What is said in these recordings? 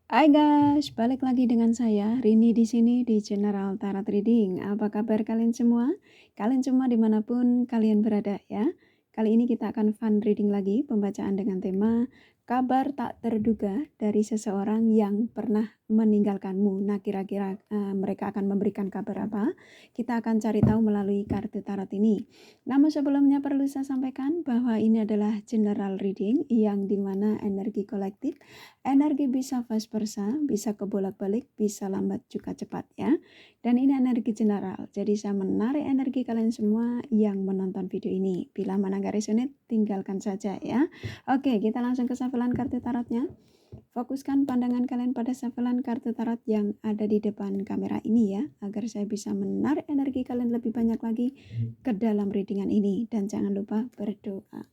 Hai guys, balik lagi dengan saya Rini di sini di General Tarot Reading. Apa kabar kalian semua? Kalian semua dimanapun kalian berada ya. Kali ini kita akan fun reading lagi, pembacaan dengan tema kabar tak terduga dari seseorang yang pernah meninggalkanmu. Nah, kira-kira mereka akan memberikan kabar apa? Kita akan cari tahu melalui kartu tarot ini. Namun sebelumnya perlu saya sampaikan bahwa ini adalah general reading yang dimana energi kolektif, energi bisa vice versa, bisa kebolak-balik, bisa lambat juga cepat ya. Dan ini energi general, jadi saya menarik energi kalian semua yang menonton video ini. Bila mana gak resonate, tinggalkan saja ya. Oke, kita langsung ke shufflean kartu tarotnya. Fokuskan pandangan kalian pada shufflean kartu tarot yang ada di depan kamera ini ya, agar saya bisa menarik energi kalian lebih banyak lagi ke dalam readingan ini. Dan jangan lupa berdoa.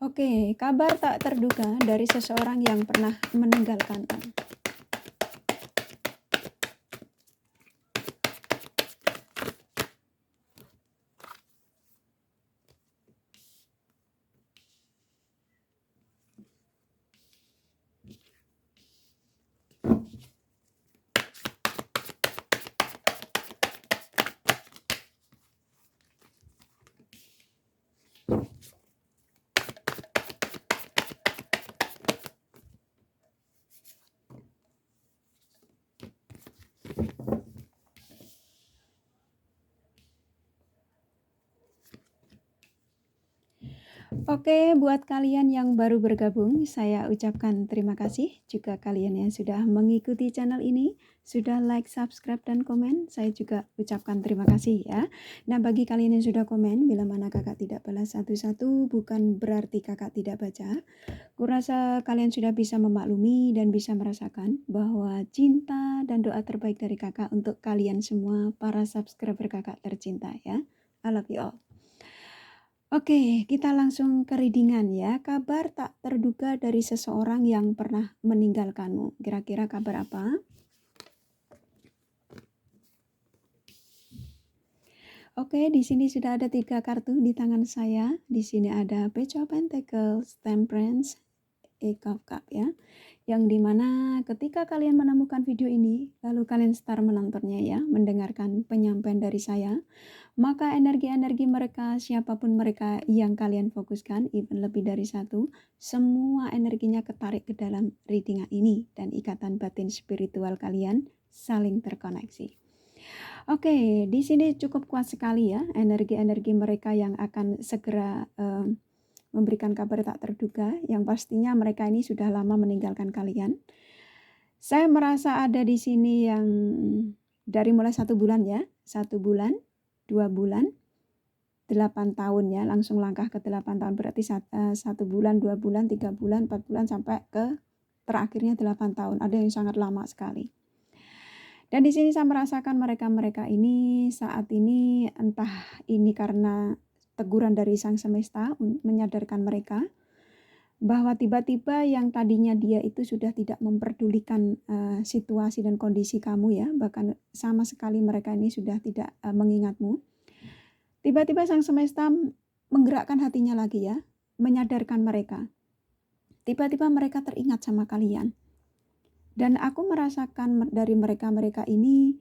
Oke, kabar tak terduga dari seseorang yang pernah meninggalkanmu. Oke, buat kalian yang baru bergabung, saya ucapkan terima kasih. Juga kalian yang sudah mengikuti channel ini, sudah like, subscribe, dan komen, saya juga ucapkan terima kasih ya. Nah, bagi kalian yang sudah komen, bila mana kakak tidak balas satu-satu, bukan berarti kakak tidak baca. Kurasa kalian sudah bisa memaklumi dan bisa merasakan bahwa cinta dan doa terbaik dari kakak untuk kalian semua, para subscriber kakak tercinta ya. I love you all. Oke, kita langsung ke readingan ya. Kabar tak terduga dari seseorang yang pernah meninggalkanmu. Kira-kira kabar apa? Oke, di sini sudah ada 3 kartu di tangan saya. Di sini ada Page of Pentacles, Temperance, Eight of Cups ya. Yang dimana ketika kalian menemukan video ini, lalu kalian start menontonnya ya, mendengarkan penyampaian dari saya, maka energi-energi mereka, siapapun mereka yang kalian fokuskan, even lebih dari satu, semua energinya ketarik ke dalam readingan ini dan ikatan batin spiritual kalian saling terkoneksi. Oke, di sini cukup kuat sekali ya energi-energi mereka yang akan segera memberikan kabar tak terduga, yang pastinya mereka ini sudah lama meninggalkan kalian. Saya merasa ada di sini yang dari mulai 1 bulan ya, 1 bulan, 2 bulan, 8 tahun ya, langsung langkah ke 8 tahun, berarti 1 bulan, 2 bulan, 3 bulan, 4 bulan, sampai ke terakhirnya 8 tahun. Ada yang sangat lama sekali. Dan di sini saya merasakan mereka-mereka ini saat ini, entah ini karena teguran dari Sang Semesta menyadarkan mereka bahwa tiba-tiba yang tadinya dia itu sudah tidak memperdulikan situasi dan kondisi kamu ya, bahkan sama sekali mereka ini sudah tidak mengingatmu. Tiba-tiba Sang Semesta menggerakkan hatinya lagi ya, menyadarkan mereka. Tiba-tiba mereka teringat sama kalian. Dan aku merasakan dari mereka-mereka ini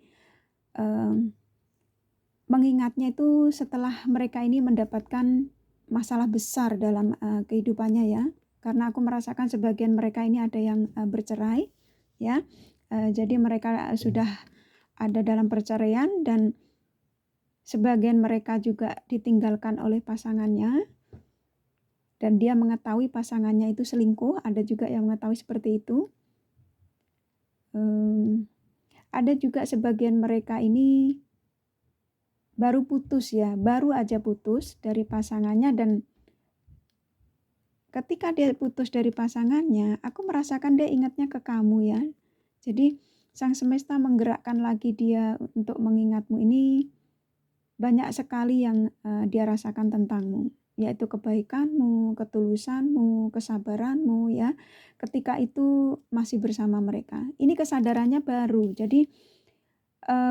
mengingatnya itu setelah mereka ini mendapatkan masalah besar dalam kehidupannya ya. Karena aku merasakan sebagian mereka ini ada yang bercerai ya. Jadi mereka sudah ada dalam perceraian dan sebagian mereka juga ditinggalkan oleh pasangannya. Dan dia mengetahui pasangannya itu selingkuh, ada juga yang mengetahui seperti itu. Ada juga sebagian mereka ini baru putus ya, baru aja putus dari pasangannya, dan ketika dia putus dari pasangannya, aku merasakan dia ingatnya ke kamu ya. Jadi Sang Semesta menggerakkan lagi dia untuk mengingatmu. Ini banyak sekali yang dia rasakan tentangmu, yaitu kebaikanmu, ketulusanmu, kesabaranmu ya. Ketika itu masih bersama mereka. Ini kesadarannya baru. Jadi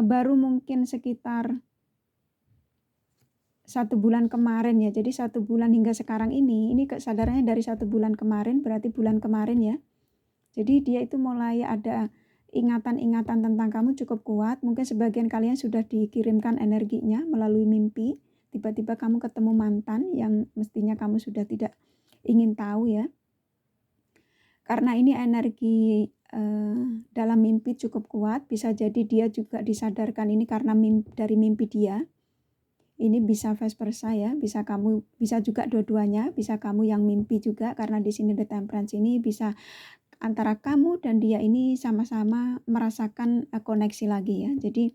baru mungkin sekitar 1 bulan kemarin ya. Jadi 1 bulan hingga sekarang ini kesadarannya dari 1 bulan kemarin, berarti bulan kemarin ya. Jadi dia itu mulai ada ingatan-ingatan tentang kamu cukup kuat. Mungkin sebagian kalian sudah dikirimkan energinya melalui mimpi. Tiba-tiba kamu ketemu mantan yang mestinya kamu sudah tidak ingin tahu ya. Karena ini energi dalam mimpi cukup kuat, bisa jadi dia juga disadarkan ini karena dari mimpi dia. Ini bisa vice versa ya, bisa juga dua-duanya, bisa kamu yang mimpi juga karena di sini The Temperance ini bisa antara kamu dan dia ini sama-sama merasakan koneksi lagi ya. Jadi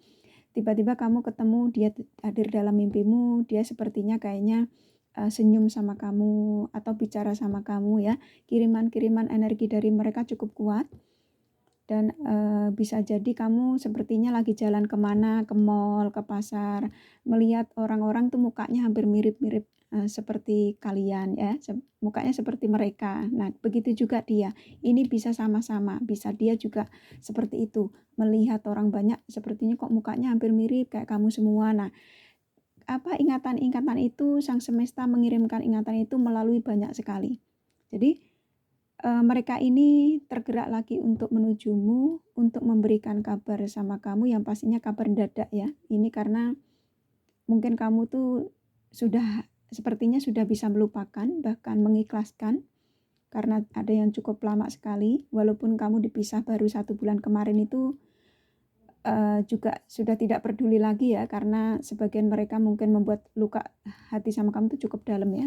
tiba-tiba kamu ketemu, dia hadir dalam mimpimu, dia sepertinya kayaknya senyum sama kamu atau bicara sama kamu ya. Kiriman-kiriman energi dari mereka cukup kuat. Dan bisa jadi kamu sepertinya lagi jalan kemana, ke mall, ke pasar, melihat orang-orang tuh mukanya hampir mirip-mirip seperti kalian ya, mukanya seperti mereka. Nah begitu juga dia, ini bisa sama-sama, bisa dia juga seperti itu, melihat orang banyak sepertinya kok mukanya hampir mirip kayak kamu semua. Nah ingatan-ingatan itu, sang semesta mengirimkan ingatan itu melalui banyak sekali. Jadi mereka ini tergerak lagi untuk menujumu, untuk memberikan kabar sama kamu yang pastinya kabar mendadak ya. Ini karena mungkin kamu tuh sepertinya sudah bisa melupakan, bahkan mengikhlaskan, karena ada yang cukup lama sekali, walaupun kamu dipisah baru 1 bulan kemarin itu juga sudah tidak peduli lagi ya, karena sebagian mereka mungkin membuat luka hati sama kamu itu cukup dalam ya.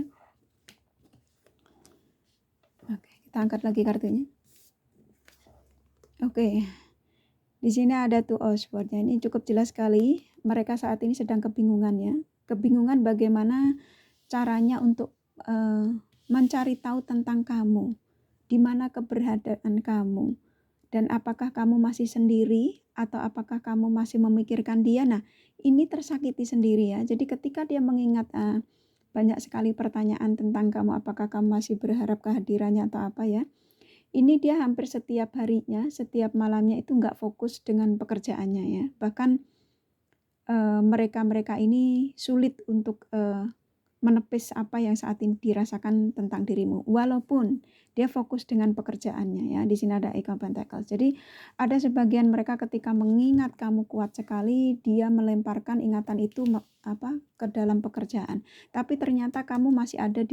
Oke, kita angkat lagi kartunya. Oke, di sini ada Two of Swords. Ini cukup jelas sekali. Mereka saat ini sedang kebingungan ya. Kebingungan bagaimana caranya untuk mencari tahu tentang kamu, di mana keberadaan kamu, dan apakah kamu masih sendiri atau apakah kamu masih memikirkan dia. Nah, ini tersakiti sendiri ya. Jadi ketika dia mengingat banyak sekali pertanyaan tentang kamu, apakah kamu masih berharap kehadirannya atau apa ya. Ini dia hampir setiap harinya, setiap malamnya itu nggak fokus dengan pekerjaannya ya. Bahkan mereka-mereka ini sulit untuk menepis apa yang saat ini dirasakan tentang dirimu, walaupun dia fokus dengan pekerjaannya ya. Di sini ada Eight of Pentacles. Jadi ada sebagian mereka ketika mengingat kamu kuat sekali, dia melemparkan ingatan itu ke dalam pekerjaan. Tapi ternyata kamu masih ada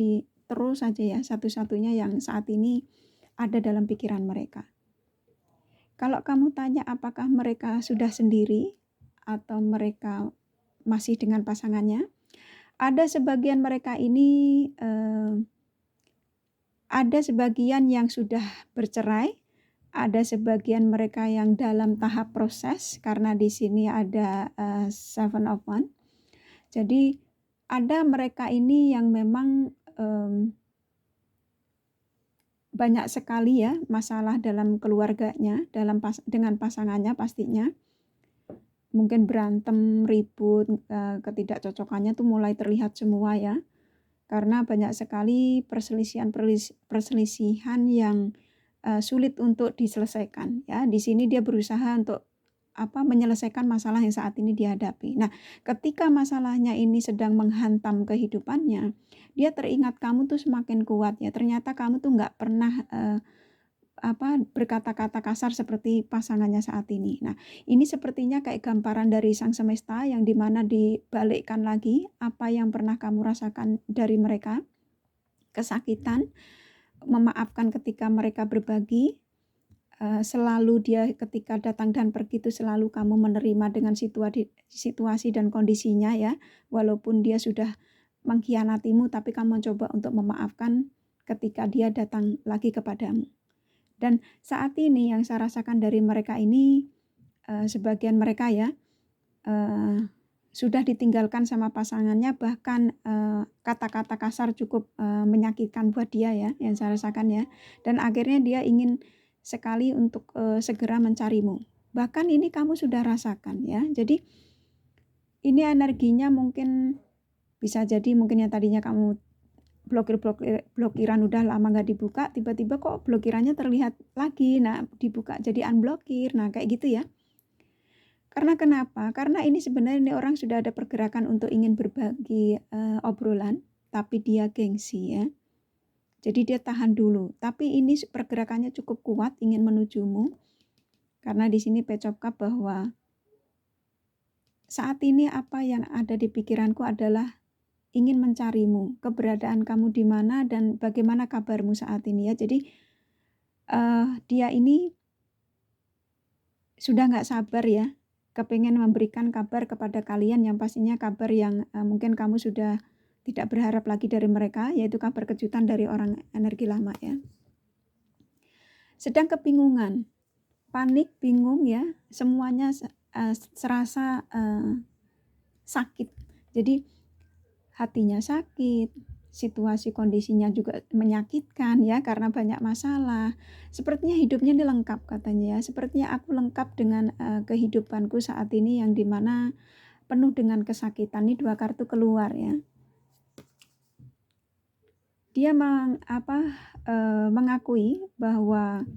terus saja ya, satu-satunya yang saat ini ada dalam pikiran mereka. Kalau kamu tanya apakah mereka sudah sendiri atau mereka masih dengan pasangannya, ada sebagian mereka ini ada sebagian yang sudah bercerai, ada sebagian mereka yang dalam tahap proses karena di sini ada Seven of Wands. Jadi ada mereka ini yang memang banyak sekali ya masalah dalam keluarganya, dengan pasangannya pastinya. Mungkin berantem, ribut, ketidakcocokannya tuh mulai terlihat semua ya. Karena banyak sekali perselisihan yang sulit untuk diselesaikan ya. Di sini dia berusaha untuk menyelesaikan masalah yang saat ini dihadapi. Nah, ketika masalahnya ini sedang menghantam kehidupannya, dia teringat kamu tuh semakin kuat ya. Ternyata kamu tuh nggak pernah berkata-kata kasar seperti pasangannya saat ini. Nah, ini sepertinya kayak gambaran dari sang semesta yang dimana dibalikkan lagi apa yang pernah kamu rasakan dari mereka, kesakitan, memaafkan ketika mereka berbagi, selalu dia ketika datang dan pergi itu selalu kamu menerima dengan situasi dan kondisinya ya, walaupun dia sudah mengkhianatimu tapi kamu mencoba untuk memaafkan ketika dia datang lagi kepadamu. Dan saat ini yang saya rasakan dari mereka ini, sebagian mereka ya, sudah ditinggalkan sama pasangannya, bahkan kata-kata kasar cukup menyakitkan buat dia ya, yang saya rasakan ya. Dan akhirnya dia ingin sekali untuk segera mencarimu. Bahkan ini kamu sudah rasakan ya. Jadi ini energinya mungkin bisa jadi mungkin yang tadinya kamu blokiran udah lama nggak dibuka, tiba-tiba kok blokirannya terlihat lagi, nah dibuka jadi unblokir, nah kayak gitu ya. Karena kenapa? Karena ini sebenarnya ini orang sudah ada pergerakan untuk ingin berbagi obrolan, tapi dia gengsi ya. Jadi dia tahan dulu. Tapi ini pergerakannya cukup kuat ingin menujumu. Karena di sini Page of Cups bahwa saat ini apa yang ada di pikiranku adalah ingin mencarimu, keberadaan kamu di mana dan bagaimana kabarmu saat ini ya. Jadi dia ini sudah nggak sabar ya, kepengen memberikan kabar kepada kalian yang pastinya kabar yang mungkin kamu sudah tidak berharap lagi dari mereka, yaitu kabar kejutan dari orang energi lama ya. Sedang kebingungan, panik, bingung ya, semuanya serasa sakit. Jadi hatinya sakit, situasi kondisinya juga menyakitkan ya karena banyak masalah. Sepertinya hidupnya ini lengkap katanya ya. Sepertinya aku lengkap dengan kehidupanku saat ini yang dimana penuh dengan kesakitan. Ini 2 kartu keluar ya. Dia mengakui bahwa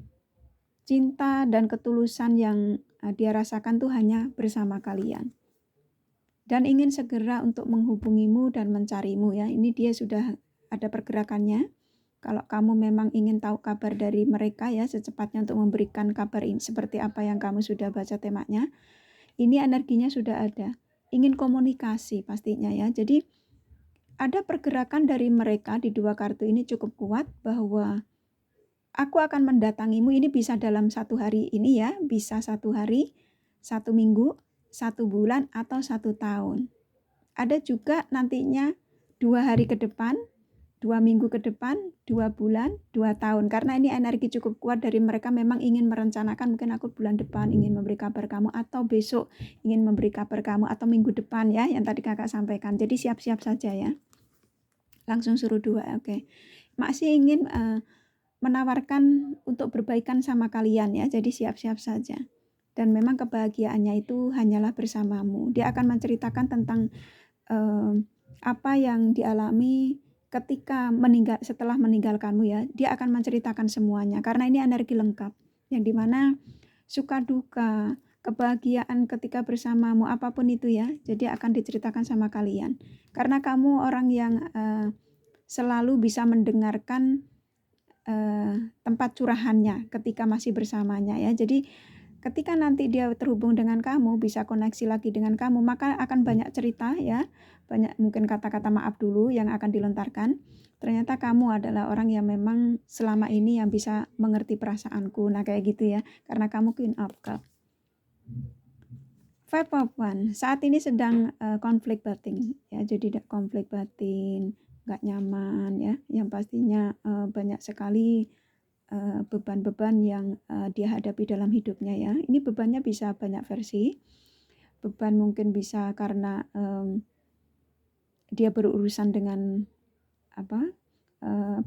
cinta dan ketulusan yang dia rasakan tuh hanya bersama kalian. Dan ingin segera untuk menghubungimu dan mencarimu ya. Ini dia sudah ada pergerakannya. Kalau kamu memang ingin tahu kabar dari mereka ya, secepatnya untuk memberikan kabar ini seperti apa yang kamu sudah baca temanya. Ini energinya sudah ada. Ingin komunikasi pastinya ya. Jadi ada pergerakan dari mereka di 2 kartu ini cukup kuat bahwa aku akan mendatangimu. Ini bisa dalam 1 hari ini ya, bisa 1 hari, 1 minggu, 1 bulan, atau 1 tahun. Ada juga nantinya 2 hari ke depan, 2 minggu ke depan, 2 bulan, 2 tahun. Karena ini energi cukup kuat dari mereka memang ingin merencanakan, mungkin aku bulan depan ingin memberi kabar kamu, atau besok ingin memberi kabar kamu, atau minggu depan ya, yang tadi kakak sampaikan. Jadi siap-siap saja ya. Langsung suruh 2, oke. Masih ingin menawarkan untuk berbaikan sama kalian ya, jadi siap-siap saja. Dan memang kebahagiaannya itu hanyalah bersamamu. Dia akan menceritakan tentang apa yang dialami ketika setelah meninggalkanmu ya. Dia akan menceritakan semuanya karena ini energi lengkap yang dimana suka duka, kebahagiaan ketika bersamamu, apapun itu ya. Jadi akan diceritakan sama kalian karena kamu orang yang selalu bisa mendengarkan tempat curahannya ketika masih bersamanya ya. Jadi ketika nanti dia terhubung dengan kamu, bisa koneksi lagi dengan kamu, maka akan banyak cerita ya, banyak mungkin kata-kata maaf dulu yang akan dilontarkan. Ternyata kamu adalah orang yang memang selama ini yang bisa mengerti perasaanku. Nah kayak gitu ya, karena kamu Queen of Cups. Five of Wands, saat ini sedang konflik batin ya, jadi konflik batin, gak nyaman ya, yang pastinya banyak sekali beban-beban yang dia hadapi dalam hidupnya ya. Ini bebannya bisa banyak versi. Beban mungkin bisa karena dia berurusan dengan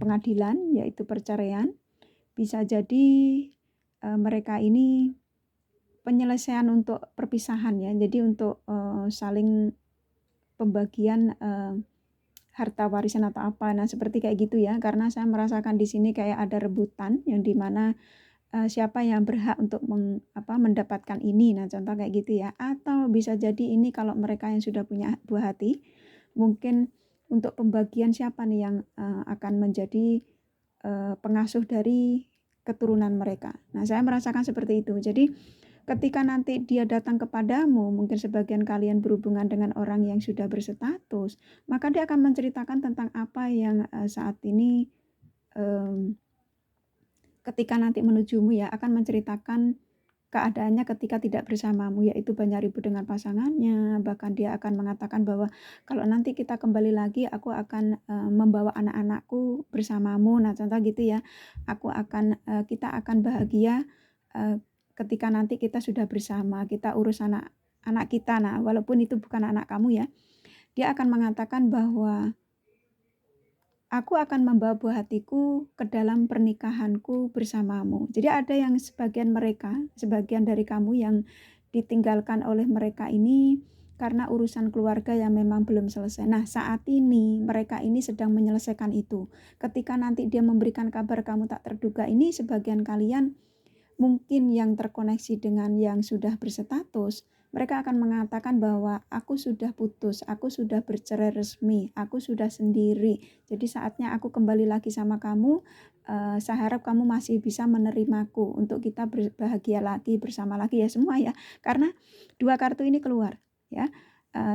pengadilan, yaitu perceraian. Bisa jadi mereka ini penyelesaian untuk perpisahan ya. Jadi untuk saling pembagian harta warisan atau apa. Nah, seperti kayak gitu ya. Karena saya merasakan di sini kayak ada rebutan yang dimana siapa yang berhak untuk mendapatkan ini. Nah, contoh kayak gitu ya. Atau bisa jadi ini kalau mereka yang sudah punya buah hati, mungkin untuk pembagian siapa nih yang akan menjadi pengasuh dari keturunan mereka. Nah, saya merasakan seperti itu. Jadi ketika nanti dia datang kepadamu, mungkin sebagian kalian berhubungan dengan orang yang sudah berstatus, maka dia akan menceritakan tentang apa yang saat ini ketika nanti menujumu ya, akan menceritakan keadaannya ketika tidak bersamamu, yaitu banyak ribut dengan pasangannya. Bahkan dia akan mengatakan bahwa kalau nanti kita kembali lagi, aku akan membawa anak-anakku bersamamu. Nah, contoh gitu ya, kita akan bahagia ketika nanti kita sudah bersama, kita urus anak kita. Nah, walaupun itu bukan anak kamu ya, dia akan mengatakan bahwa aku akan membawa buah hatiku ke dalam pernikahanku bersamamu. Jadi ada yang sebagian dari kamu yang ditinggalkan oleh mereka ini karena urusan keluarga yang memang belum selesai. Nah, saat ini mereka ini sedang menyelesaikan itu. Ketika nanti dia memberikan kabar kamu tak terduga ini, sebagian kalian mungkin yang terkoneksi dengan yang sudah berstatus, mereka akan mengatakan bahwa aku sudah putus, aku sudah bercerai resmi, aku sudah sendiri. Jadi saatnya aku kembali lagi sama kamu. Saya harap kamu masih bisa menerimaku untuk kita berbahagia lagi, bersama lagi ya semua ya. Karena dua kartu ini keluar ya.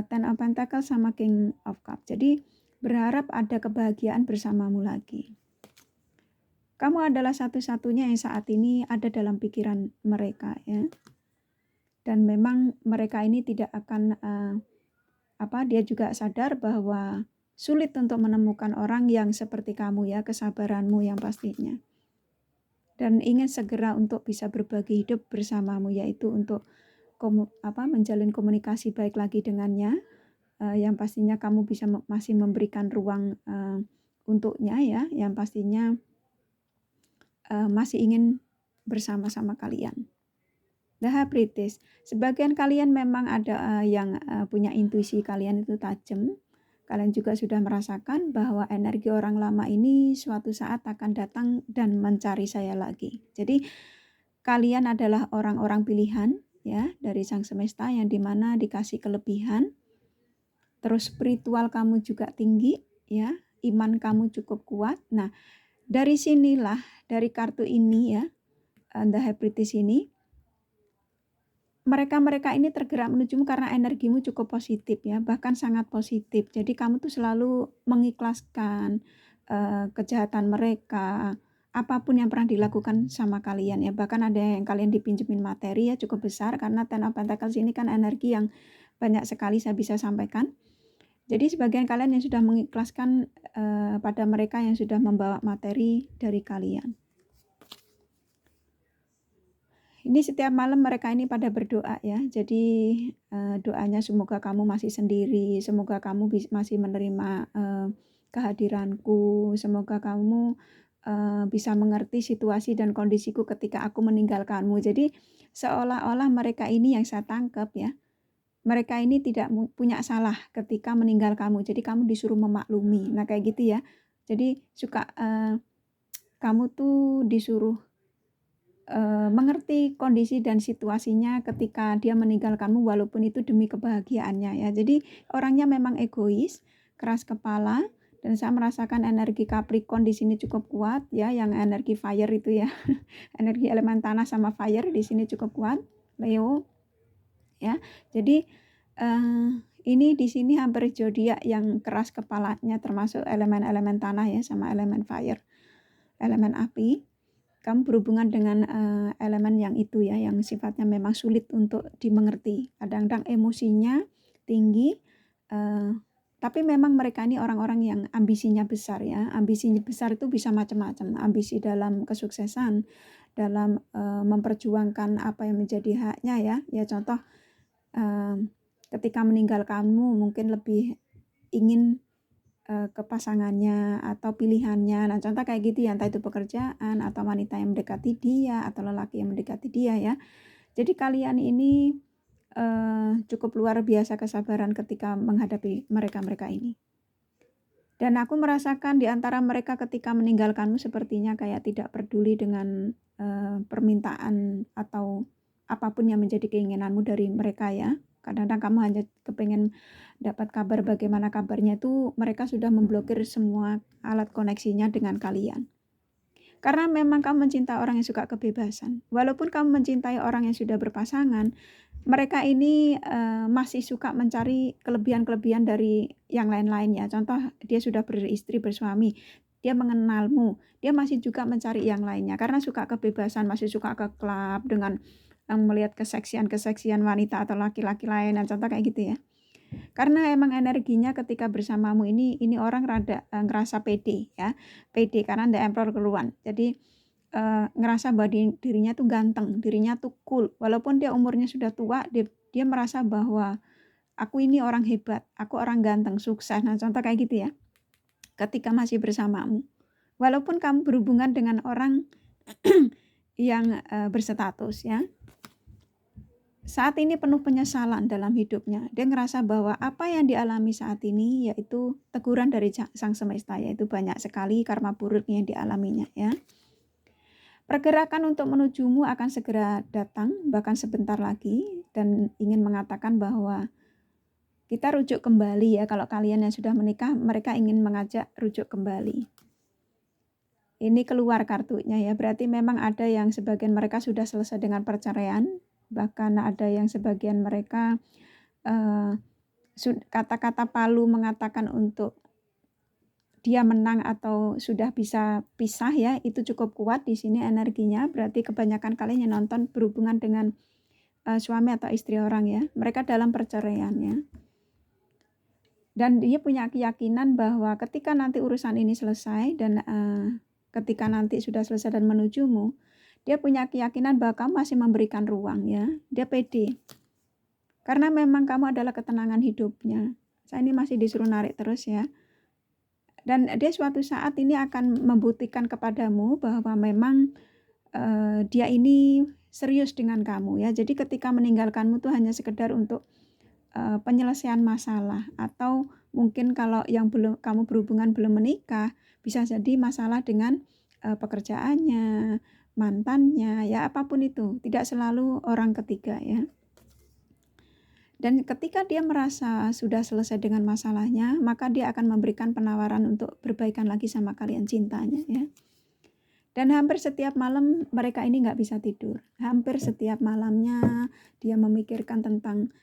Ten of Pentacles sama King of Cups. Jadi berharap ada kebahagiaan bersamamu lagi. Kamu adalah satu-satunya yang saat ini ada dalam pikiran mereka ya. Dan memang mereka ini tidak akan dia juga sadar bahwa sulit untuk menemukan orang yang seperti kamu ya, kesabaranmu yang pastinya. Dan ingin segera untuk bisa berbagi hidup bersamamu, yaitu untuk menjalin komunikasi baik lagi dengannya, yang pastinya kamu bisa masih memberikan ruang untuknya ya, yang pastinya masih ingin bersama-sama kalian. The High Priestess. Sebagian kalian memang ada yang punya intuisi kalian itu tajam. Kalian juga sudah merasakan bahwa energi orang lama ini suatu saat akan datang dan mencari saya lagi. Jadi kalian adalah orang-orang pilihan ya dari Sang Semesta yang dimana dikasih kelebihan. Terus spiritual kamu juga tinggi ya, iman kamu cukup kuat. Nah, dari sinilah, dari kartu ini ya, The High Priestess ini, mereka ini tergerak menujumu karena energimu cukup positif ya, bahkan sangat positif. Jadi kamu tuh selalu mengikhlaskan kejahatan mereka, apapun yang pernah dilakukan sama kalian ya. Bahkan ada yang kalian dipinjemin materi ya cukup besar, karena Ten of Pentacles ini kan energi yang banyak sekali saya bisa sampaikan. Jadi sebagian kalian yang sudah mengikhlaskan pada mereka yang sudah membawa materi dari kalian. Ini setiap malam mereka ini pada berdoa ya. Jadi doanya semoga kamu masih sendiri, semoga kamu masih menerima kehadiranku, semoga kamu bisa mengerti situasi dan kondisiku ketika aku meninggalkanmu. Jadi seolah-olah mereka ini yang saya tangkap ya, mereka ini tidak punya salah ketika meninggal kamu. Jadi kamu disuruh memaklumi. Nah kayak gitu ya. Jadi suka kamu tuh disuruh mengerti kondisi dan situasinya ketika dia meninggalkanmu, walaupun itu demi kebahagiaannya ya. Jadi orangnya memang egois, keras kepala, dan saya merasakan energi Capricorn di sini cukup kuat ya, yang energi fire itu ya. Energi elemen tanah sama fire di sini cukup kuat. Leo ya. Jadi ini di sini hampir zodiak yang keras kepalanya, termasuk elemen-elemen tanah ya sama elemen fire, elemen api. Kamu berhubungan dengan elemen yang itu ya, yang sifatnya memang sulit untuk dimengerti. Kadang-kadang emosinya tinggi, tapi memang mereka ini orang-orang yang ambisinya besar ya. Ambisinya besar itu bisa macam-macam. Ambisi dalam kesuksesan, dalam memperjuangkan apa yang menjadi haknya ya. Ya contoh, ketika meninggal kamu mungkin lebih ingin ke pasangannya atau pilihannya. Nah contoh kayak gitu ya, entah itu pekerjaan atau wanita yang mendekati dia atau lelaki yang mendekati dia ya. Jadi kalian ini cukup luar biasa kesabaran ketika menghadapi mereka ini. Dan aku merasakan di antara mereka ketika meninggalkanmu sepertinya kayak tidak peduli dengan permintaan atau apapun yang menjadi keinginanmu dari mereka ya. Kadang-kadang kamu hanya kepengen dapat kabar bagaimana kabarnya, itu mereka sudah memblokir semua alat koneksinya dengan kalian. Karena memang kamu mencintai orang yang suka kebebasan. Walaupun kamu mencintai orang yang sudah berpasangan, mereka ini masih suka mencari kelebihan-kelebihan dari yang lain-lainnya. Contoh, dia sudah beristri, bersuami, dia mengenalmu, dia masih juga mencari yang lainnya. Karena suka kebebasan, masih suka ke klub dengan melihat keseksian wanita atau laki-laki lain. Nah, contoh kayak gitu ya. Karena emang energinya ketika bersamamu ini orang rada ngerasa pede ya. Pede karena The Emperor keluar. Jadi ngerasa bahwa dirinya tuh ganteng, dirinya tuh cool. Walaupun dia umurnya sudah tua, dia merasa bahwa aku ini orang hebat, aku orang ganteng, sukses. Nah, contoh kayak gitu ya. Ketika masih bersamamu. Walaupun kamu berhubungan dengan orang yang berstatus ya. Saat ini penuh penyesalan dalam hidupnya. Dia ngerasa bahwa apa yang dialami saat ini yaitu teguran dari Sang Semesta, yaitu banyak sekali karma buruk yang dialaminya ya. Pergerakan untuk menujumu akan segera datang, bahkan sebentar lagi, dan ingin mengatakan bahwa kita rujuk kembali ya. Kalau kalian yang sudah menikah, mereka ingin mengajak rujuk kembali. Ini keluar kartunya ya, berarti memang ada yang sebagian mereka sudah selesai dengan perceraian, bahkan ada yang sebagian mereka kata-kata Palu mengatakan untuk dia menang atau sudah bisa pisah ya, itu cukup kuat di sini energinya. Berarti kebanyakan kalian yang nonton berhubungan dengan suami atau istri orang ya, mereka dalam perceraian ya. Dan dia punya keyakinan bahwa ketika nanti urusan ini selesai dan ketika nanti sudah selesai dan menujumu, dia punya keyakinan bahwa kamu masih memberikan ruang ya. Dia pede. Karena memang kamu adalah ketenangan hidupnya. Saya ini masih disuruh narik terus ya. Dan dia suatu saat ini akan membuktikan kepadamu bahwa memang dia ini serius dengan kamu ya. Jadi ketika meninggalkanmu tuh hanya sekedar untuk penyelesaian masalah, atau mungkin kalau yang kamu berhubungan belum menikah, bisa jadi masalah dengan pekerjaannya, mantannya, ya apapun itu, tidak selalu orang ketiga ya. Dan ketika dia merasa sudah selesai dengan masalahnya, maka dia akan memberikan penawaran untuk berbaikan lagi sama kalian cintanya ya. Dan hampir setiap malam mereka ini nggak bisa tidur. Hampir setiap malamnya dia memikirkan tentang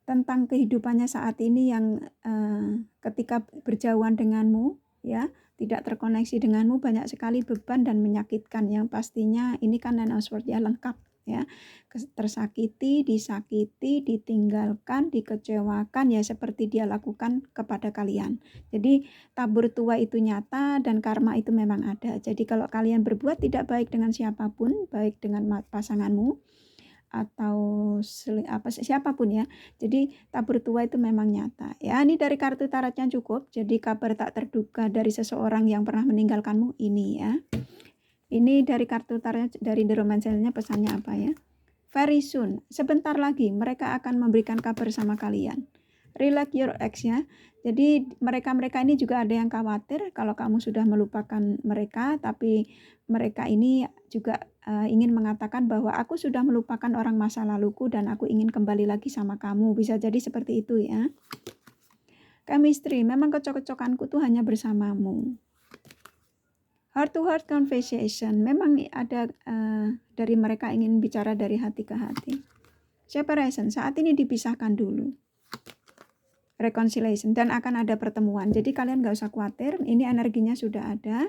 tentang kehidupannya saat ini yang ketika berjauhan denganmu ya, tidak terkoneksi denganmu, banyak sekali beban dan menyakitkan yang pastinya ini kan Nine of Swords ya, lengkap ya, tersakiti, disakiti, ditinggalkan, dikecewakan ya, seperti dia lakukan kepada kalian. Jadi tabur tua itu nyata dan karma itu memang ada. Jadi kalau kalian berbuat tidak baik dengan siapapun, baik dengan pasanganmu atau siapapun ya, jadi tabur tua itu memang nyata ya. Ini dari kartu tarotnya cukup, jadi kabar tak terduga dari seseorang yang pernah meninggalkanmu ini ya. Ini dari kartu tarot dari The Romance Angel-nya, pesannya apa ya? Very soon, sebentar lagi mereka akan memberikan kabar sama kalian. Relax your ex ya. Jadi mereka ini juga ada yang khawatir kalau kamu sudah melupakan mereka, tapi mereka ini juga ingin mengatakan bahwa aku sudah melupakan orang masa laluku dan aku ingin kembali lagi sama kamu. Bisa jadi seperti itu ya. Chemistry, memang kecok-kecokanku tuh hanya bersamamu. Heart to heart conversation, memang ada dari mereka ingin bicara dari hati ke hati. Separation, saat ini dipisahkan dulu. Reconciliation, dan akan ada pertemuan. Jadi kalian gak usah khawatir, ini energinya sudah ada.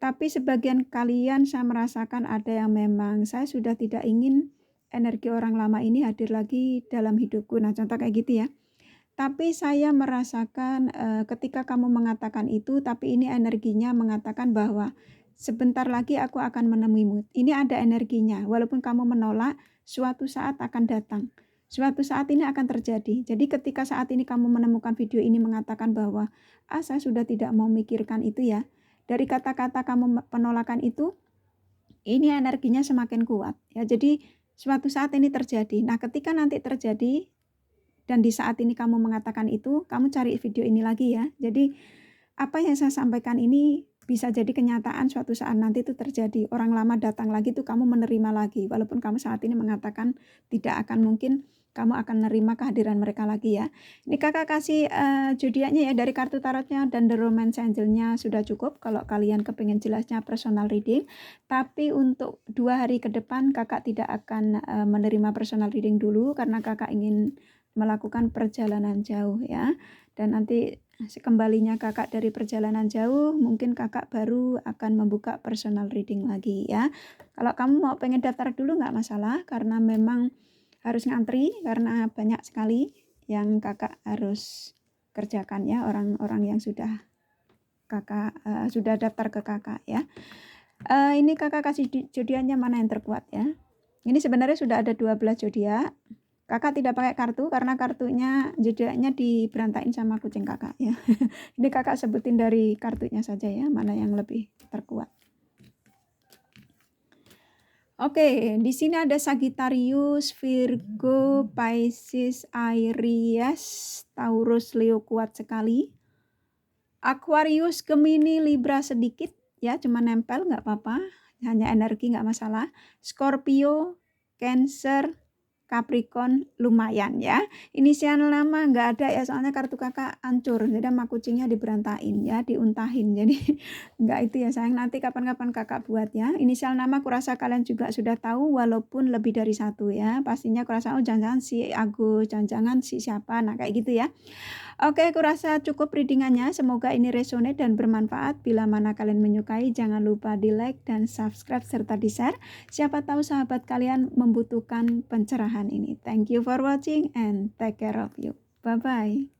Tapi sebagian kalian saya merasakan ada yang memang saya sudah tidak ingin energi orang lama ini hadir lagi dalam hidupku. Nah contoh kayak gitu ya. Tapi saya merasakan ketika kamu mengatakan itu, tapi ini energinya mengatakan bahwa sebentar lagi aku akan menemuimu. Ini ada energinya, walaupun kamu menolak, suatu saat akan datang. Suatu saat ini akan terjadi. Jadi ketika saat ini kamu menemukan video ini mengatakan bahwa, saya sudah tidak mau mikirkan itu ya. Dari kata-kata kamu penolakan itu, ini energinya semakin kuat. Ya, jadi suatu saat ini terjadi. Nah ketika nanti terjadi, dan di saat ini kamu mengatakan itu, kamu cari video ini lagi ya. Jadi apa yang saya sampaikan ini bisa jadi kenyataan suatu saat nanti itu terjadi. Orang lama datang lagi tuh kamu menerima lagi. Walaupun kamu saat ini mengatakan tidak akan mungkin, kamu akan menerima kehadiran mereka lagi ya. Ini kakak kasih zodiaknya ya, dari kartu tarotnya dan The Romance Angel-nya sudah cukup. Kalau kalian kepengen jelasnya personal reading. Tapi untuk 2 hari ke depan kakak tidak akan menerima personal reading dulu, karena kakak ingin melakukan perjalanan jauh ya. Dan nanti sekembalinya kakak dari perjalanan jauh, mungkin kakak baru akan membuka personal reading lagi ya. Kalau kamu mau pengen daftar dulu nggak masalah, karena memang harus ngantri, karena banyak sekali yang kakak harus kerjakan ya, orang-orang yang sudah kakak sudah daftar ke kakak ya. Ini kakak kasih zodiaknya mana yang terkuat ya. Ini sebenarnya sudah ada 12 zodiak. Kakak tidak pakai kartu karena kartunya zodiaknya diberantain sama kucing kakak ya. Ini kakak sebutin dari kartunya saja ya, mana yang lebih terkuat. Oke, di sini ada Sagittarius, Virgo, Pisces, Aries, Taurus, Leo kuat sekali. Aquarius, Gemini, Libra sedikit ya, cuma nempel nggak apa-apa, hanya energi nggak masalah. Scorpio, Cancer, Capricorn lumayan ya. Inisial nama nggak ada ya, soalnya kartu kakak hancur, jadi sama kucingnya diberantain ya, diuntahin. Jadi nggak itu ya sayang, nanti kapan-kapan kakak buat ya. Inisial nama kurasa kalian juga sudah tahu walaupun lebih dari satu ya. Pastinya kurasa oh jangan-jangan si Agus, jangan-jangan si siapa, nah kayak gitu ya. Oke, kurasa cukup readingannya. Semoga ini resonate dan bermanfaat. Bila mana kalian menyukai, jangan lupa di like dan subscribe serta di share. Siapa tahu sahabat kalian membutuhkan pencerahan ini. Thank you for watching and take care of you. Bye-bye.